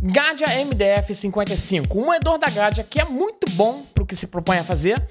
Gadia MDF55, um moedor da Gadia que é muito bom para o que se propõe a fazer,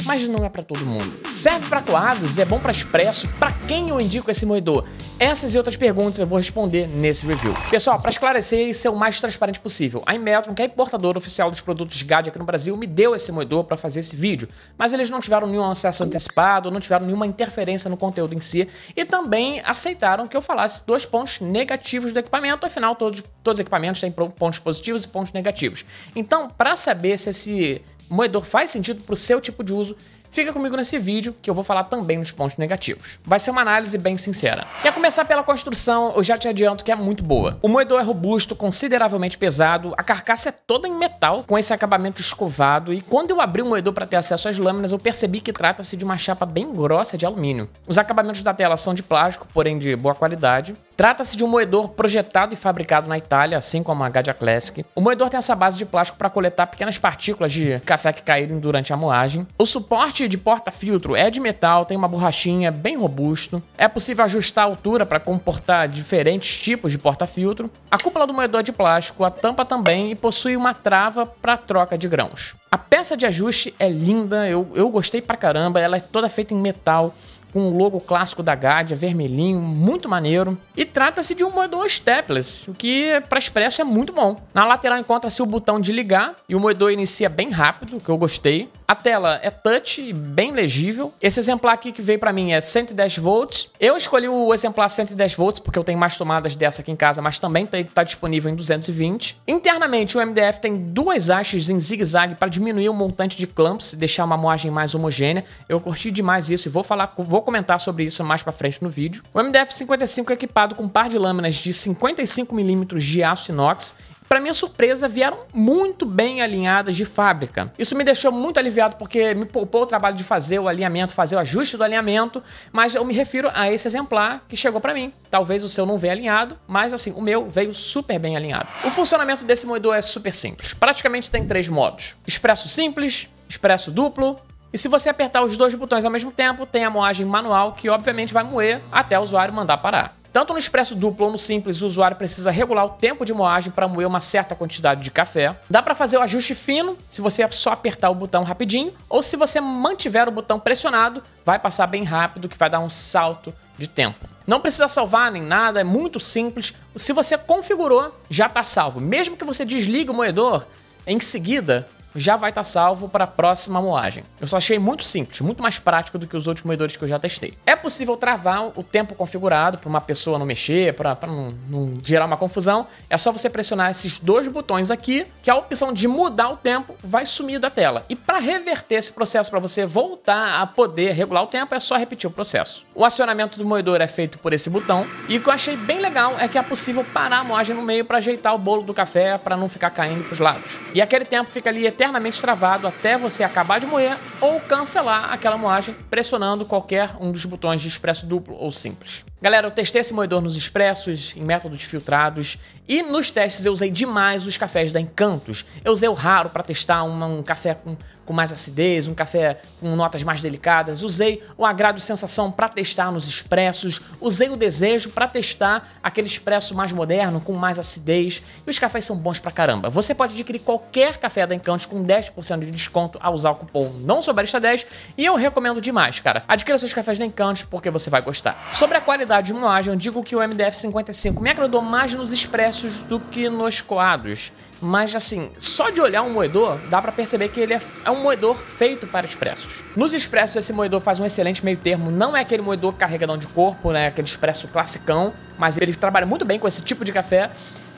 mas não é para todo mundo. Serve para coados, é bom para expresso, para quem eu indico esse moedor? Essas e outras perguntas eu vou responder nesse review. Pessoal, para esclarecer e ser o mais transparente possível, a Inmetron, que é a importadora oficial dos produtos Gadia aqui no Brasil, me deu esse moedor para fazer esse vídeo, mas eles não tiveram nenhum acesso antecipado, não tiveram nenhuma interferência no conteúdo em si, e também aceitaram que eu falasse dos pontos negativos do equipamento, afinal todos os equipamentos têm pontos positivos e pontos negativos. Então, para saber se esse moedor faz sentido para o seu tipo de uso, fica comigo nesse vídeo que eu vou falar também nos pontos negativos. Vai ser uma análise bem sincera. Quer começar pela construção, eu já te adianto que é muito boa. O moedor é robusto, consideravelmente pesado, a carcaça é toda em metal, com esse acabamento escovado, e quando eu abri o moedor para ter acesso às lâminas, eu percebi que trata-se de uma chapa bem grossa de alumínio. Os acabamentos da tela são de plástico, porém de boa qualidade. Trata-se de um moedor projetado e fabricado na Itália, assim como a Gadia Classic. O moedor tem essa base de plástico para coletar pequenas partículas de café que caíram durante a moagem. O suporte de porta-filtro é de metal, tem uma borrachinha bem robusto. É possível ajustar a altura para comportar diferentes tipos de porta-filtro. A cúpula do moedor é de plástico, a tampa também, e possui uma trava para troca de grãos. A peça de ajuste é linda, eu gostei pra caramba, ela é toda feita em metal, com o logo clássico da Gadia, vermelhinho, muito maneiro. E trata-se de um moedor stepless, o que para expresso é muito bom. Na lateral encontra-se o botão de ligar e o moedor inicia bem rápido, que eu gostei. A tela é touch e bem legível. Esse exemplar aqui que veio para mim é 110 volts. Eu escolhi o exemplar 110 volts porque eu tenho mais tomadas dessa aqui em casa, mas também está disponível em 220. Internamente, o MDF tem duas hastes em zigue-zague para diminuir o montante de clamps e deixar uma moagem mais homogênea. Eu curti demais isso e vou comentar sobre isso mais para frente no vídeo. O MDF55 é equipado com um par de lâminas de 55 mm de aço inox. Para minha surpresa, vieram muito bem alinhadas de fábrica. Isso me deixou muito aliviado porque me poupou o trabalho de fazer o alinhamento, fazer o ajuste do alinhamento, mas eu me refiro a esse exemplar que chegou para mim. Talvez o seu não venha alinhado, mas assim, o meu veio super bem alinhado. O funcionamento desse moedor é super simples. Praticamente tem 3 modos: expresso simples, expresso duplo, e se você apertar os 2 botões ao mesmo tempo, tem a moagem manual, que obviamente vai moer até o usuário mandar parar. Tanto no expresso duplo ou no simples, o usuário precisa regular o tempo de moagem para moer uma certa quantidade de café. Dá para fazer o ajuste fino, se você só apertar o botão rapidinho, ou se você mantiver o botão pressionado, vai passar bem rápido, que vai dar um salto de tempo. Não precisa salvar nem nada, é muito simples. Se você configurou, já está salvo. Mesmo que você desligue o moedor, em seguida já vai estar salvo para a próxima moagem. Eu só achei muito simples, muito mais prático do que os outros moedores que eu já testei. É possível travar o tempo configurado para uma pessoa não mexer, para não gerar uma confusão. É só você pressionar esses 2 botões aqui, que a opção de mudar o tempo vai sumir da tela. E para reverter esse processo, para você voltar a poder regular o tempo, é só repetir o processo. O acionamento do moedor é feito por esse botão. E o que eu achei bem legal é que é possível parar a moagem no meio para ajeitar o bolo do café, para não ficar caindo para os lados. E aquele tempo fica ali eternamente travado até você acabar de moer ou cancelar aquela moagem pressionando qualquer um dos botões de expresso duplo ou simples. Galera, eu testei esse moedor nos expressos, em métodos filtrados, e nos testes eu usei demais os cafés da Encantos. Eu usei o Raro para testar um café com mais acidez, um café com notas mais delicadas. Usei o Agrado Sensação para testar nos expressos. Usei o Desejo para testar aquele expresso mais moderno, com mais acidez. E os cafés são bons pra caramba. Você pode adquirir qualquer café da Encantos com 10% de desconto ao usar o cupom NãoSouBarista10, e eu recomendo demais, cara. Adquira seus cafés da Encantos porque você vai gostar. Sobre a qualidade de moagem, eu digo que o MDF55 me agradou mais nos expressos do que nos coados. Mas assim, só de olhar um moedor, dá pra perceber que ele é um moedor feito para expressos. Nos expressos, esse moedor faz um excelente meio termo. Não é aquele moedor carregadão de corpo, né? Aquele expresso classicão, mas ele trabalha muito bem com esse tipo de café.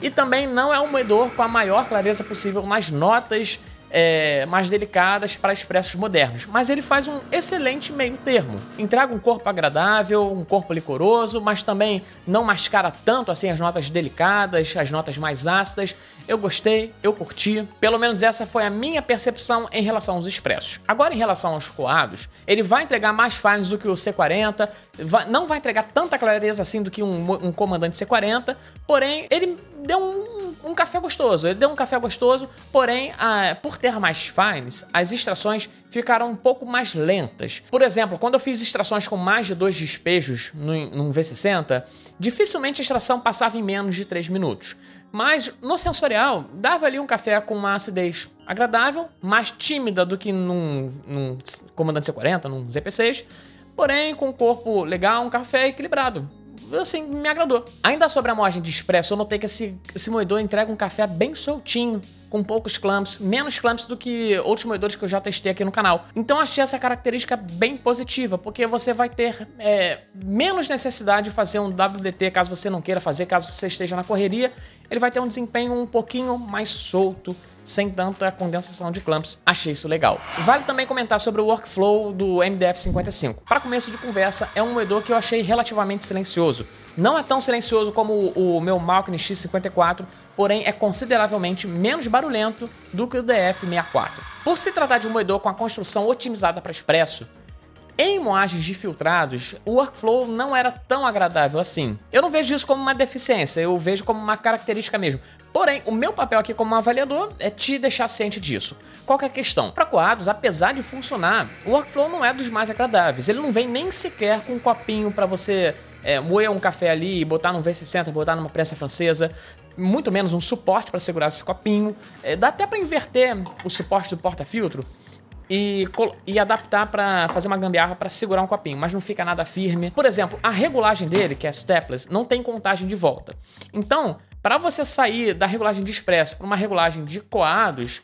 E também não é um moedor com a maior clareza possível nas notas mais delicadas para expressos modernos, mas ele faz um excelente meio termo. Entrega um corpo agradável, um corpo licoroso, mas também não mascara tanto assim as notas delicadas, as notas mais ácidas. Eu gostei, eu curti. Pelo menos essa foi a minha percepção em relação aos expressos. Agora, em relação aos coados, ele vai entregar mais fines do que o C40, não vai entregar tanta clareza assim do que um comandante C40, porém, ele deu um café gostoso. Ele deu um café gostoso, porém, por ter mais fines, as extrações ficaram um pouco mais lentas. Por exemplo, quando eu fiz extrações com mais de 2 despejos num V60, dificilmente a extração passava em menos de 3 minutos. Mas no sensorial, dava ali um café com uma acidez agradável, mais tímida do que num Comandante C40, num ZP6, porém com um corpo legal, um café equilibrado. Assim, me agradou. Ainda sobre a moagem de expresso, eu notei que esse moedor entrega um café bem soltinho, com poucos clumps, menos clumps do que outros moedores que eu já testei aqui no canal. Então achei essa característica bem positiva, porque você vai ter menos necessidade de fazer um WDT caso você não queira fazer, caso você esteja na correria. Ele vai ter um desempenho um pouquinho mais solto, sem tanta condensação de clumps. Achei isso legal. Vale também comentar sobre o workflow do MDF-55. Para começo de conversa, é um moedor que eu achei relativamente silencioso. Não é tão silencioso como o meu Malkin X54, porém é consideravelmente menos barulhento do que o DF64. Por se tratar de um moedor com a construção otimizada para expresso, em moagens de filtrados, o workflow não era tão agradável assim. Eu não vejo isso como uma deficiência, eu vejo como uma característica mesmo. Porém, o meu papel aqui como avaliador é te deixar ciente disso. Qual que é a questão? Para coados, apesar de funcionar, o workflow não é dos mais agradáveis. Ele não vem nem sequer com um copinho para você moer um café ali e botar num V60, botar numa prensa francesa. Muito menos um suporte para segurar esse copinho. Dá até para inverter o suporte do porta-filtro e adaptar para fazer uma gambiarra para segurar um copinho, mas não fica nada firme. Por exemplo, a regulagem dele, que é stepless, não tem contagem de volta. Então, para você sair da regulagem de expresso para uma regulagem de coados,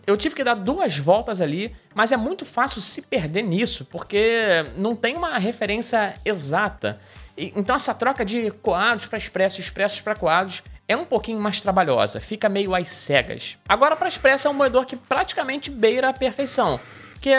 eu tive que dar 2 voltas ali, mas é muito fácil se perder nisso, porque não tem uma referência exata. Então essa troca de coados para expresso, expressos para coados é um pouquinho mais trabalhosa, fica meio às cegas. Agora, para expresso é um moedor que praticamente beira a perfeição, porque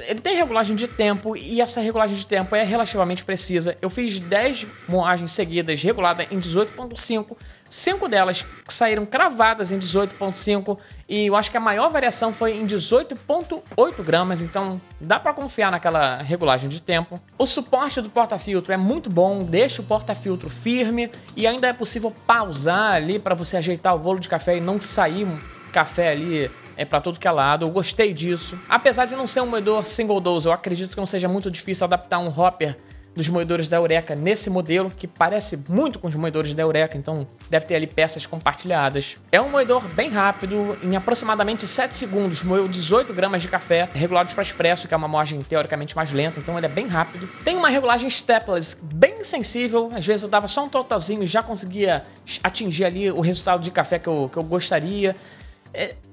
ele tem regulagem de tempo e essa regulagem de tempo é relativamente precisa. Eu fiz 10 moagens seguidas reguladas em 18.5, 5 delas saíram cravadas em 18.5 e eu acho que a maior variação foi em 18.8 gramas, então dá para confiar naquela regulagem de tempo. O suporte do porta-filtro é muito bom, deixa o porta-filtro firme e ainda é possível pausar ali para você ajeitar o bolo de café e não sair café ali para todo que é lado. Eu gostei disso. Apesar de não ser um moedor single dose, eu acredito que não seja muito difícil adaptar um hopper dos moedores da Eureka nesse modelo, que parece muito com os moedores da Eureka, então deve ter ali peças compartilhadas. É um moedor bem rápido, em aproximadamente 7 segundos moeu 18 gramas de café, regulados para expresso, que é uma moagem teoricamente mais lenta, então ele é bem rápido. Tem uma regulagem stepless bem sensível, às vezes eu dava só um totalzinho e já conseguia atingir ali o resultado de café que eu gostaria.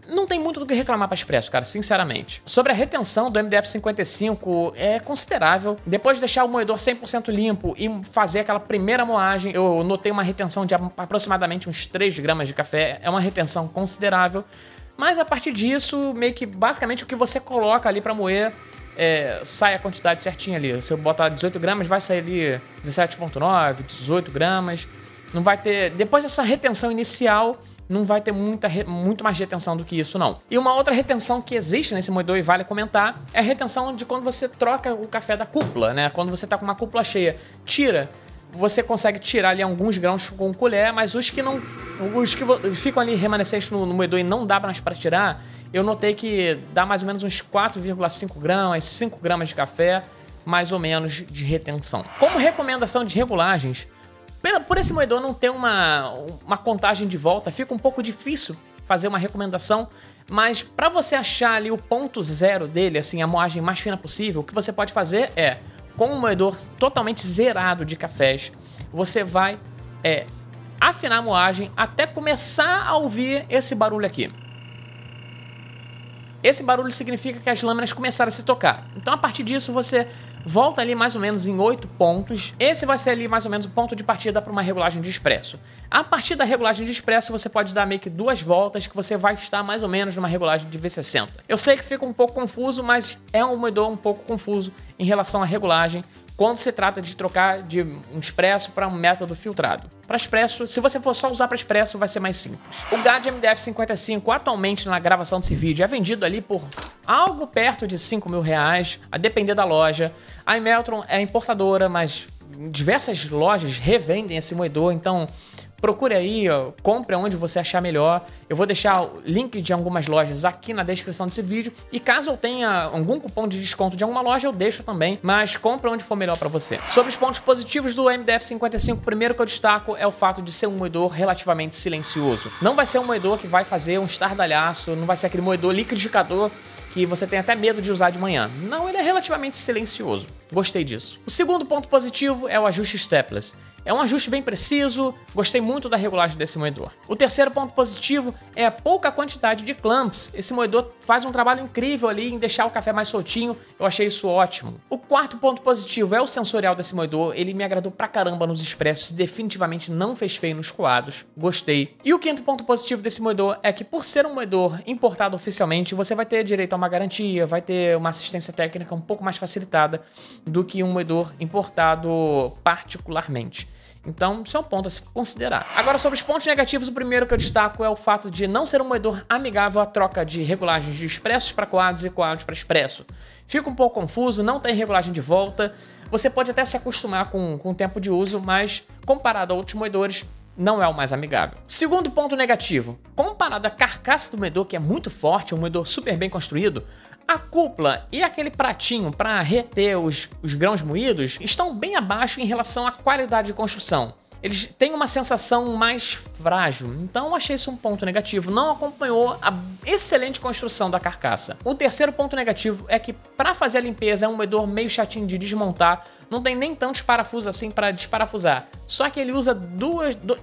Não tem muito do que reclamar para expresso, cara, sinceramente. Sobre a retenção do MDF-55, é considerável. Depois de deixar o moedor 100% limpo e fazer aquela primeira moagem, eu notei uma retenção de aproximadamente uns 3 gramas de café. É uma retenção considerável. Mas a partir disso, meio que basicamente o que você coloca ali para moer, sai a quantidade certinha ali. Se eu botar 18 gramas, vai sair ali 17.9, 18 gramas. Não vai ter... Depois dessa retenção inicial, não vai ter muito mais retenção do que isso, não. E uma outra retenção que existe nesse moedor e vale comentar é a retenção de quando você troca o café da cúpula, né? Quando você tá com uma cúpula cheia, você consegue tirar ali alguns grãos com colher, mas os que ficam ali remanescentes no moedor e não dá mais para tirar, eu notei que dá mais ou menos uns 4,5 gramas, 5 gramas de café, mais ou menos de retenção. Como recomendação de regulagens, por esse moedor não ter uma contagem de volta, fica um pouco difícil fazer uma recomendação, mas para você achar ali o ponto zero dele, assim, a moagem mais fina possível, o que você pode fazer é, com um moedor totalmente zerado de cafés, você vai afinar a moagem até começar a ouvir esse barulho aqui. Esse barulho significa que as lâminas começaram a se tocar. Então, a partir disso, você volta ali mais ou menos em 8 pontos. Esse vai ser ali mais ou menos o ponto de partida para uma regulagem de expresso. A partir da regulagem de expresso, você pode dar meio que 2 voltas, que você vai estar mais ou menos numa regulagem de V60. Eu sei que fica um pouco confuso, mas é um moedor um pouco confuso em relação à regulagem, quando se trata de trocar de um expresso para um método filtrado. Para expresso, se você for só usar para expresso, vai ser mais simples. O GAD MDF-55 atualmente na gravação desse vídeo é vendido ali por algo perto de R$5.000, a depender da loja. A Imeltron é importadora, mas diversas lojas revendem esse moedor, então procure aí, ó, compre onde você achar melhor. Eu vou deixar o link de algumas lojas aqui na descrição desse vídeo. E caso eu tenha algum cupom de desconto de alguma loja, eu deixo também. Mas compre onde for melhor para você. Sobre os pontos positivos do MDF-55, o primeiro que eu destaco é o fato de ser um moedor relativamente silencioso. Não vai ser um moedor que vai fazer um estardalhaço, não vai ser aquele moedor liquidificador que você tem até medo de usar de manhã. Não, ele é relativamente silencioso. Gostei disso. O segundo ponto positivo é o ajuste stepless. É um ajuste bem preciso, gostei muito da regulagem desse moedor. O terceiro ponto positivo é a pouca quantidade de clamps. Esse moedor faz um trabalho incrível ali em deixar o café mais soltinho, eu achei isso ótimo. O quarto ponto positivo é o sensorial desse moedor, ele me agradou pra caramba nos expressos e definitivamente não fez feio nos coados, gostei. E o quinto ponto positivo desse moedor é que por ser um moedor importado oficialmente, você vai ter direito a uma garantia, vai ter uma assistência técnica um pouco mais facilitada do que um moedor importado particularmente. Então, isso é um ponto a se considerar. Agora, sobre os pontos negativos, o primeiro que eu destaco é o fato de não ser um moedor amigável à troca de regulagens de expressos para coados e coados para expresso. Fica um pouco confuso, não tem regulagem de volta. Você pode até se acostumar com o tempo de uso, mas comparado a outros moedores, não é o mais amigável. Segundo ponto negativo, comparado à carcaça do moedor, que é muito forte, um moedor super bem construído, a cúpula e aquele pratinho para reter os grãos moídos estão bem abaixo em relação à qualidade de construção. Eles têm uma sensação mais frágil, então achei isso um ponto negativo. Não acompanhou a excelente construção da carcaça. O terceiro ponto negativo é que para fazer a limpeza é um moedor meio chatinho de desmontar, não tem nem tantos parafusos assim para desparafusar. Só que ele usa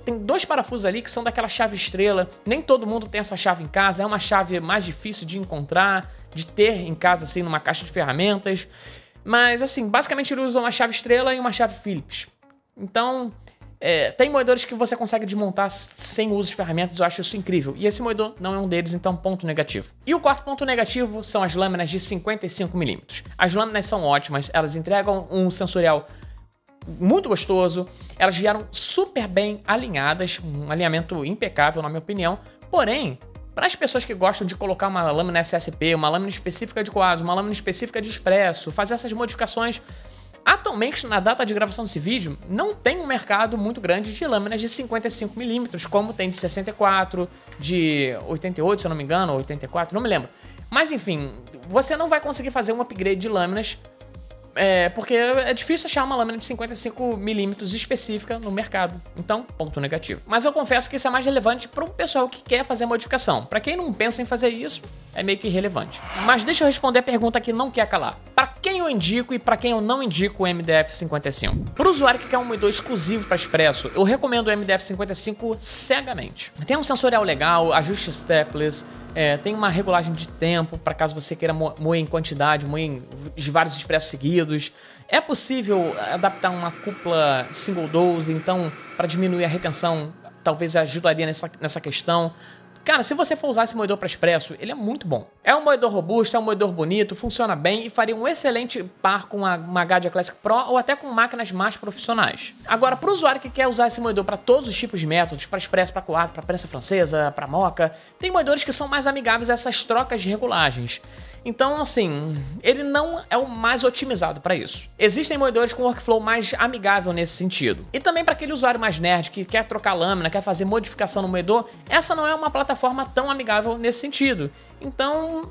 tem dois parafusos ali que são daquela chave estrela. Nem todo mundo tem essa chave em casa, é uma chave mais difícil de encontrar, de ter em casa assim numa caixa de ferramentas. Mas assim, basicamente ele usa uma chave estrela e uma chave Phillips. Então tem moedores que você consegue desmontar sem uso de ferramentas, eu acho isso incrível. E esse moedor não é um deles, então ponto negativo. E o quarto ponto negativo são as lâminas de 55mm. As lâminas são ótimas, elas entregam um sensorial muito gostoso, elas vieram super bem alinhadas, um alinhamento impecável na minha opinião, porém, para as pessoas que gostam de colocar uma lâmina SSP, uma lâmina específica de coados, uma lâmina específica de expresso, fazer essas modificações. Atualmente, na data de gravação desse vídeo, não tem um mercado muito grande de lâminas de 55mm, como tem de 64, de 88, se eu não me engano, ou 84, não me lembro. Mas enfim, você não vai conseguir fazer um upgrade de lâminas, porque é difícil achar uma lâmina de 55mm específica no mercado. Então, ponto negativo. Mas eu confesso que isso é mais relevante para o pessoal que quer fazer modificação. Para quem não pensa em fazer isso, é meio que irrelevante. Mas deixa eu responder a pergunta que não quer calar. Para quem eu indico e para quem eu não indico o MDF-55? Para o usuário que quer um moedor exclusivo para expresso, eu recomendo o MDF-55 cegamente. Tem um sensorial legal, ajuste stepless, tem uma regulagem de tempo para caso você queira moer em quantidade, moer em vários expressos seguidos. É possível adaptar uma cúpula single dose, então para diminuir a retenção talvez ajudaria nessa questão. Cara, se você for usar esse moedor para expresso, ele é muito bom. É um moedor robusto, é um moedor bonito, funciona bem e faria um excelente par com uma Gadia Classic Pro ou até com máquinas mais profissionais. Agora, para o usuário que quer usar esse moedor para todos os tipos de métodos, para expresso, para coado, para prensa francesa, para moca, tem moedores que são mais amigáveis a essas trocas de regulagens. Então, assim, ele não é o mais otimizado para isso. Existem moedores com workflow mais amigável nesse sentido. E também para aquele usuário mais nerd que quer trocar lâmina, quer fazer modificação no moedor, essa não é uma plataforma tão amigável nesse sentido. Então,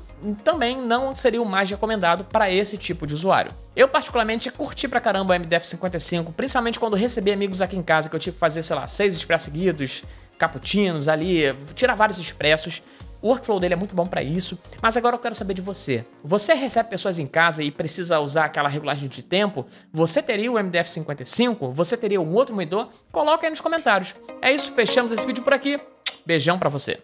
também não seria o mais recomendado para esse tipo de usuário. Eu, particularmente, curti pra caramba o MDF-55, principalmente quando recebi amigos aqui em casa, que eu tive que fazer, sei lá, 6 expressos seguidos, cappuccinos ali, tirar vários expressos. O workflow dele é muito bom para isso, mas agora eu quero saber de você. Você recebe pessoas em casa e precisa usar aquela regulagem de tempo? Você teria o MDF-55? Você teria um outro moedor? Coloca aí nos comentários. É isso, fechamos esse vídeo por aqui. Beijão pra você.